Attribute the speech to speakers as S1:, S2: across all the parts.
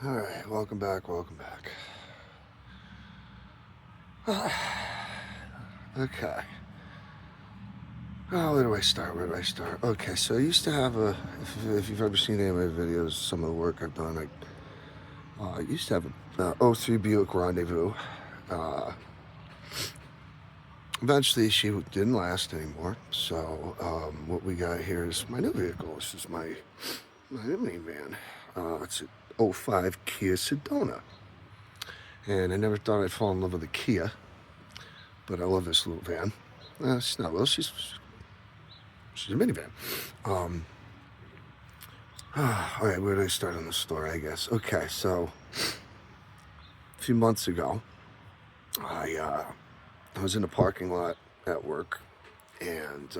S1: All right, welcome back, welcome back. Okay. Oh, where do I start? Okay, so I used to have if you've ever seen any of my videos, some of the work I've done, I used to have a '03 Buick Rendezvous. Uh, Eventually, she didn't last anymore, so what we got here is my new vehicle. This is my minivan. It's an '05 Kia Sedona. And I never thought I'd fall in love with a Kia, but I love this little van. She's not little, she's a minivan. Um, all right, where do I start on the story, I guess? Okay, so a few months ago, I was in the parking lot at work, and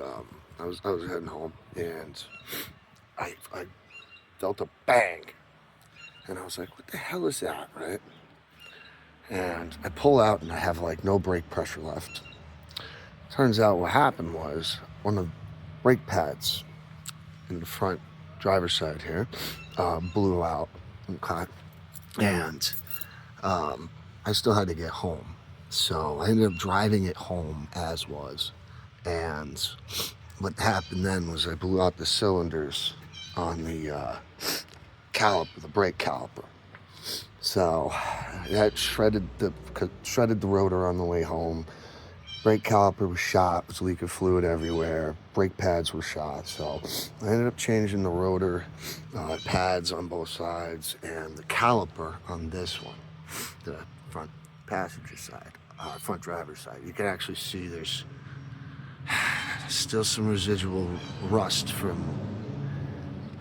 S1: I was heading home, and I felt a bang, and I was like, what the hell is that, right? And I pull out, and I have like no brake pressure left. Turns out what happened was one of the brake pads in the front driver's side here blew out, okay? And I still had to get home. So I ended up driving it home as was. And what happened then was I blew out the cylinders on the caliper, the brake caliper. So that shredded the rotor on the way home. Brake caliper was shot, was leaking fluid everywhere. Brake pads were shot. So I ended up changing the rotor pads on both sides and the caliper on this one, the front passenger side, front driver's side. You can actually see there's still some residual rust from,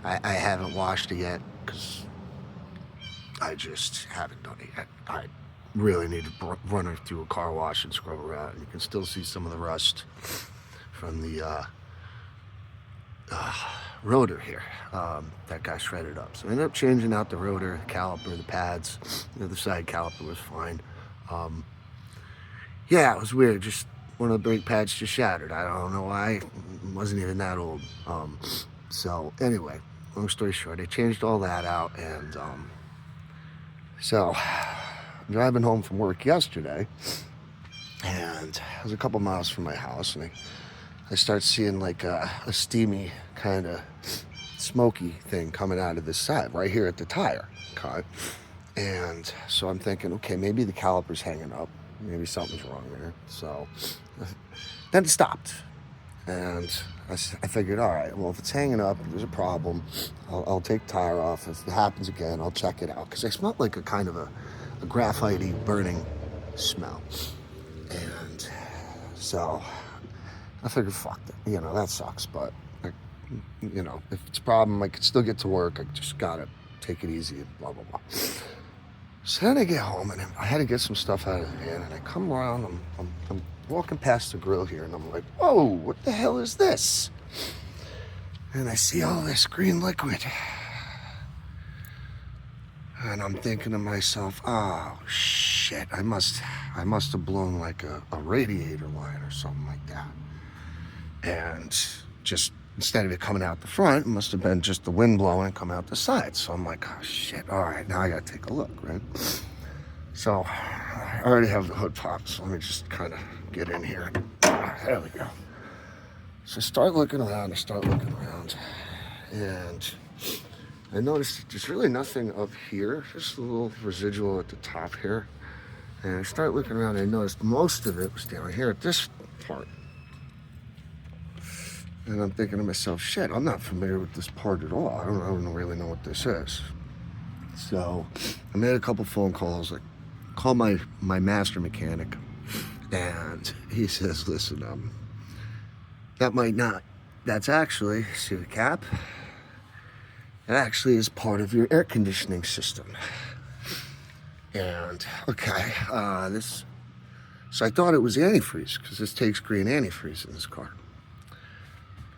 S1: I haven't washed it yet because I just haven't done it yet. I really need to run her through a car wash and scrub her out. And you can still see some of the rust from the rotor here that got shredded up. So I ended up changing out the rotor, the caliper, the pads. The other side caliper was fine. Yeah, it was weird. Just one of the brake pads just shattered. I don't know why. It wasn't even that old. So anyway, long story short, I changed all that out, and so I'm driving home from work yesterday, and I was a couple miles from my house, and I start seeing like a steamy kind of smoky thing coming out of this side right here at the tire, okay? And so I'm thinking, okay, maybe the caliper's hanging up, maybe something's wrong there. So then it stopped, and I figured, all right, well, if it's hanging up, if there's a problem, I'll take the tire off. If it happens again, I'll check it out, because I smelled like a kind of a graphite-y burning smell. And so I figured, fuck it, that sucks, but if it's a problem, I could still get to work. I just gotta take it easy and blah blah blah. So then I get home, and I had to get some stuff out of the van, and I come around, I'm walking past the grill here, and I'm like, whoa, what the hell is this? And I see all this green liquid, and I'm thinking to myself, oh shit, I must have blown like a radiator line or something like that. And just instead of it coming out the front, it must have been just the wind blowing and coming out the side. So I'm like, oh shit, all right, now I gotta take a look, right? So I already have the hood popped, so let me just kind of get in here. There we go. So I start looking around, and I noticed there's really nothing up here, just a little residual at the top here. And I start looking around, and I noticed most of it was down here at this part. And I'm thinking to myself, shit, I'm not familiar with this part at all. I don't really know what this is. So I made a couple phone calls. I called my master mechanic, and he says, listen, that's actually, see the cap? It actually is part of your air conditioning system. And, okay, so I thought it was antifreeze, because this takes green antifreeze in this car.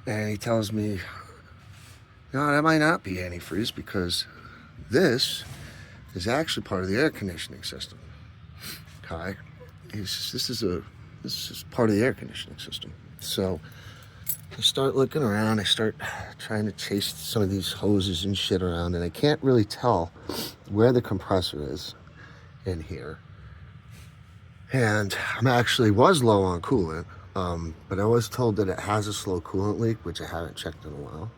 S1: And he tells me, no, that might not be antifreeze, because this is actually part of the air conditioning system. Okay? He says, this is part of the air conditioning system. So I start looking around. I start trying to chase some of these hoses and shit around, and I can't really tell where the compressor is in here. And I'm actually was low on coolant, but I was told that it has a slow coolant leak, which I haven't checked in a while.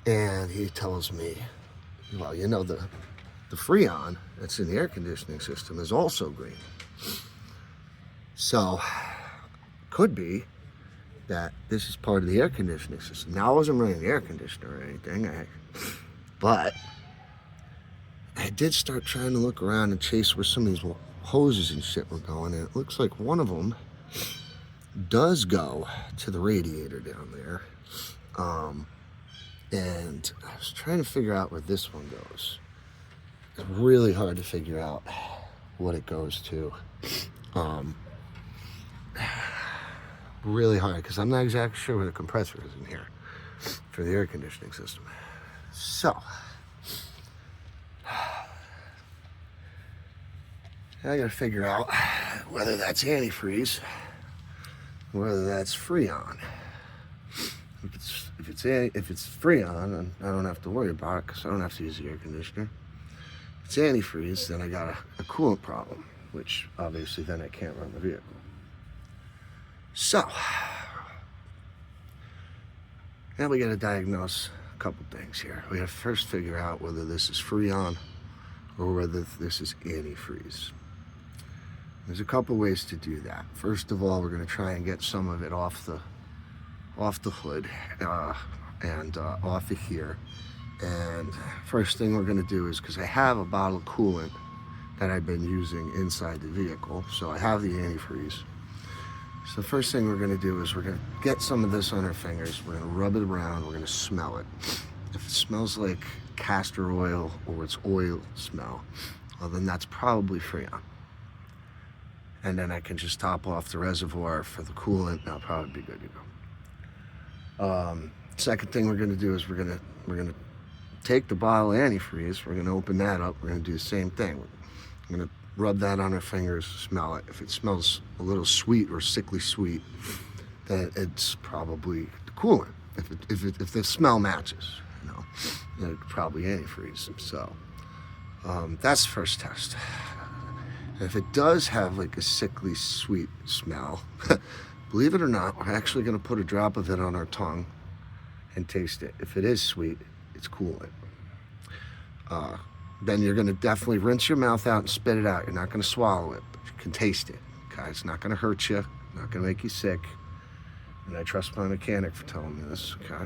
S1: And he tells me, well, you know, the Freon that's in the air conditioning system is also green. So, could be that this is part of the air conditioning system. Now, I wasn't running the air conditioner or anything, but I did start trying to look around and chase where some of these hoses and shit were going, and it looks like one of them does go to the radiator down there. And I was trying to figure out where this one goes. It's really hard to figure out what it goes to. Really hard, because I'm not exactly sure where the compressor is in here for the air conditioning system. So, I gotta figure out whether that's antifreeze, whether that's Freon. If it's Freon, I don't have to worry about it because I don't have to use the air conditioner. If it's antifreeze, then I got a coolant problem, which obviously then I can't run the vehicle. So, now we gotta diagnose a couple things here. We gotta first figure out whether this is Freon or whether this is antifreeze. There's a couple ways to do that. First of all, we're gonna try and get some of it off the hood and off of here. And first thing we're gonna do is, because I have a bottle of coolant that I've been using inside the vehicle, so I have the antifreeze. So the first thing we're gonna do is we're gonna get some of this on our fingers, we're gonna rub it around, we're gonna smell it. If it smells like castor oil or it's oil smell, well then that's probably Freon. And then I can just top off the reservoir for the coolant, and I'll probably be good to go. Second thing we're gonna do is we're gonna take the bottle of antifreeze, we're gonna open that up, we're gonna do the same thing. We're gonna rub that on our fingers, smell it. If it smells a little sweet or sickly sweet, then it's probably the coolant. If the smell matches, you know, then it's probably antifreeze. So that's the first test. And if it does have like a sickly sweet smell, believe it or not, we're actually going to put a drop of it on our tongue and taste it. If it is sweet, it's coolant. Then you're going to definitely rinse your mouth out and spit it out. You're not going to swallow it, but you can taste it. Okay, it's not going to hurt you, not going to make you sick. And I trust my mechanic for telling me this. Okay.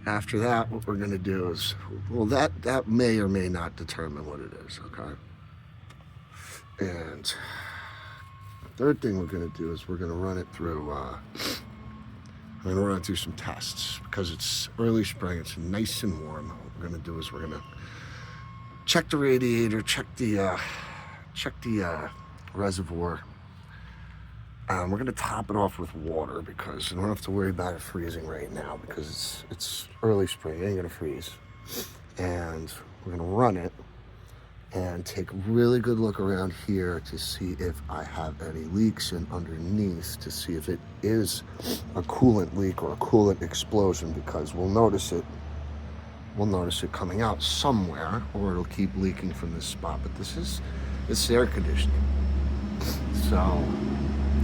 S1: After that, what we're going to do is, well, that may or may not determine what it is. Okay. And the third thing we're going to do is we're going to run it through. I'm going to run through some tests because it's early spring. It's nice and warm. What we're going to do is we're going to check the radiator, check the reservoir. We're going to top it off with water because I don't have to worry about it freezing right now because it's early spring. It ain't going to freeze. And we're going to run it and take a really good look around here to see if I have any leaks in underneath, to see if it is a coolant leak or a coolant explosion, because we'll notice it coming out somewhere, or it'll keep leaking from this spot. But it's air conditioning. So,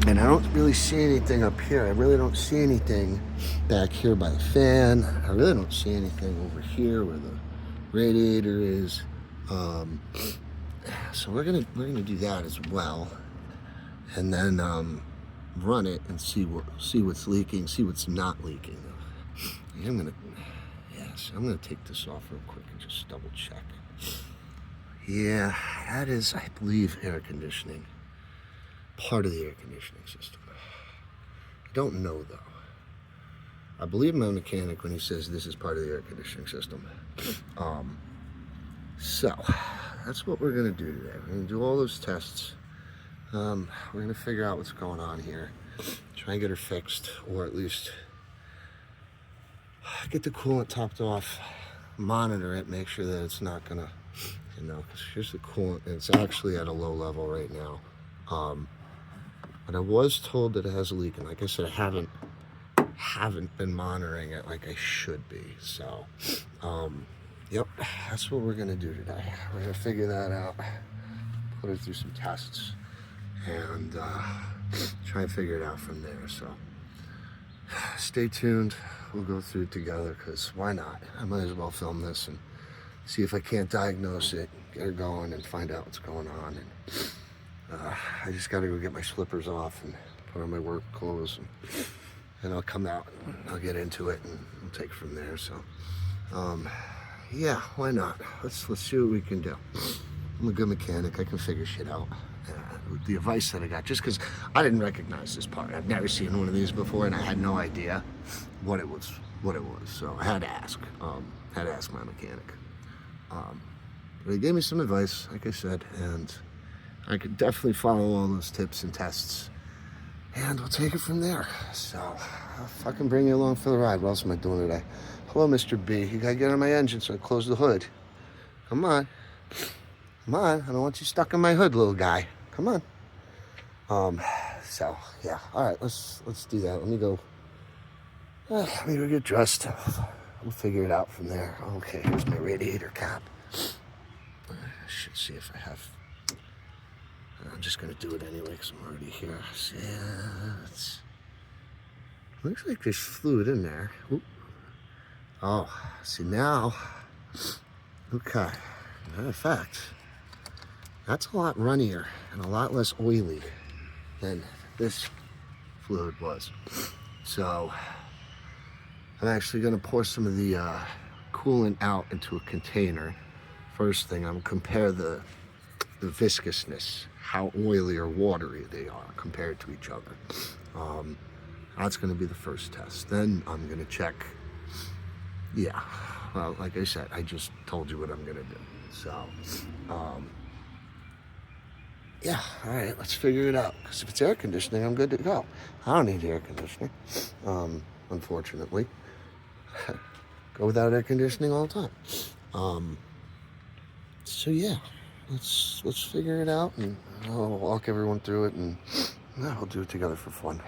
S1: and I don't really see anything up here. I really don't see anything back here by the fan. I really don't see anything over here where the radiator is. So we're gonna do that as well, and then run it and see what's leaking, see what's not leaking. I'm gonna take this off real quick and just double check. Yeah, that is, I believe, air conditioning. Part of the air conditioning system. I don't know though. I believe my mechanic when he says this is part of the air conditioning system. So that's what we're gonna do today. We're gonna do all those tests. We're gonna figure out what's going on here. Try and get her fixed, or at least get the coolant topped off, monitor it, make sure that it's not gonna, because here's the coolant, and it's actually at a low level right now. But I was told that it has a leak, and like I said, I haven't been monitoring it like I should be. So, yep, that's what we're gonna do today. We're gonna figure that out, put it through some tests, and try and figure it out from there. So, stay tuned. We'll go through it together, because why not? I might as well film this and see if I can't diagnose it, get her going, and find out what's going on. And I just gotta go get my slippers off and put on my work clothes, and I'll come out and I'll get into it, and we'll take it from there. So, yeah, why not? Let's see what we can do. I'm a good mechanic. I can figure shit out. With the advice that I got, just because I didn't recognize this part. I've never seen one of these before, and I had no idea what it was. So I had to ask. Had to ask my mechanic. But he gave me some advice, like I said, and I could definitely follow all those tips and tests, and we'll take it from there. So I'll fucking bring you along for the ride. What else am I doing today? Hello, Mr. B. You gotta get on my engine, so I close the hood. Come on. Come on. I don't want you stuck in my hood, little guy. Come on. So yeah. All right. Let's do that. Let me go get dressed. We'll figure it out from there. Okay. Here's my radiator cap. I should see if I have. I'm just gonna do it anyway because I'm already here. So, yeah. Looks like there's fluid in there. Oop. Oh, see now. Okay. Matter of fact, that's a lot runnier and a lot less oily than this fluid was. So I'm actually going to pour some of the coolant out into a container. First thing, I'm going to compare the viscousness, how oily or watery they are compared to each other. That's going to be the first test. Then I'm going to check. Yeah, well, like I said, I just told you what I'm going to do. So, yeah, all right, let's figure it out. Because if it's air conditioning, I'm good to go. I don't need air conditioning, unfortunately. Go without air conditioning all the time. So yeah, let's figure it out, and I'll walk everyone through it, and we'll do it together for fun.